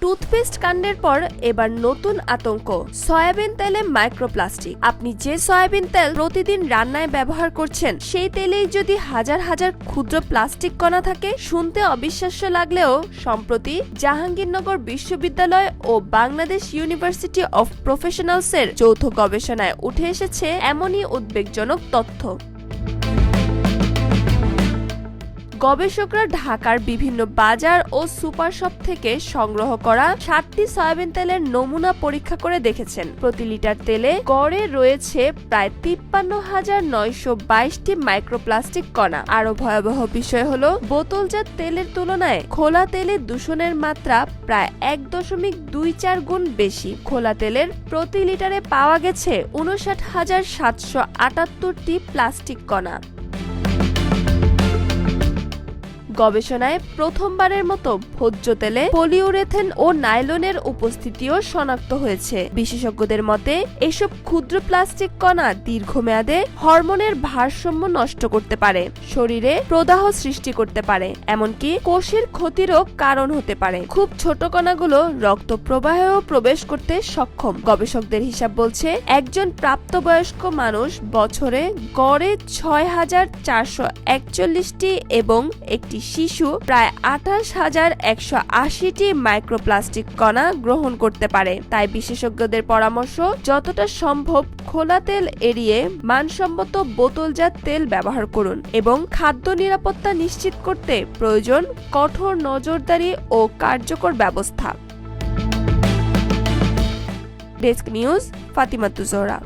Toothpaste কাণ্ডের পর এবার নতুন আতঙ্ক, সয়াবিন তেলে মাইক্রোপ্লাস্টিক। আপনি যে সয়াবিন তেল প্রতিদিন রান্নায় ব্যবহার করছেন সেই তেলেই যদি হাজার হাজার ক্ষুদ্র প্লাস্টিক কণা থাকে। শুনতে অবিশ্বাস্য লাগলেও সম্প্রতি জাহাঙ্গীরনগর বিশ্ববিদ্যালয় ও বাংলাদেশ ইউনিভার্সিটি অফ প্রফেশনালসের যৌথ গবেষণায় উঠে এসেছে এমনই উদ্বেগজনক তথ্য। গবেষকরা ঢাকার বিভিন্ন বাজার ও সুপার শপ থেকে সংগ্রহ করা 60টি সয়াবিন তেলের নমুনা পরীক্ষা করে দেখেছেন। প্রতি লিটার তেলে গড়ে রয়েছে প্রায় 53,922টি মাইক্রোপ্লাস্টিক কণা। আরো ভয়াবহ বিষয় হলো বোতলজাত তেলের তুলনায় খোলা তেলে দূষণের মাত্রা প্রায় 1.24 গুণ বেশি। খোলা তেলের প্রতি লিটারে পাওয়া গেছে 59,778টি প্লাস্টিক কণা। গবেষণায় প্রথমবারের মতো ভোজ্য তেলে পলিউরেথেন ও নাইলনের উপস্থিতিও শনাক্ত হয়েছে। বিশেষজ্ঞদের মতে এসব ক্ষুদ্র প্লাস্টিক কণা দীর্ঘমেয়াদে হরমোনের ভারসাম্য নষ্ট করতে পারে, শরীরে প্রদাহ সৃষ্টি করতে পারে, এমনকি কোষের ক্ষতিরও কারণ হতে পারে। খুব ছোট কণাগুলো রক্ত প্রবাহেও প্রবেশ করতে সক্ষম। গবেষকদের হিসাব বলছে একজন প্রাপ্তবয়স্ক মানুষ বছরে গড়ে 6,441টি এবং একটি শিশু প্রায় 28,180টি মাইক্রোপ্লাস্টিক কণা গ্রহণ করতে পারে। তাই বিশেষজ্ঞদের পরামর্শ, যতটা সম্ভব খোলা তেল এড়িয়ে মানসম্মত বোতলজাত তেল ব্যবহার করুন এবং খাদ্য নিরাপত্তা নিশ্চিত করতে প্রয়োজন কঠোর নজরদারি ও কার্যকর ব্যবস্থা। Desk news, Fatima তুজোহরা।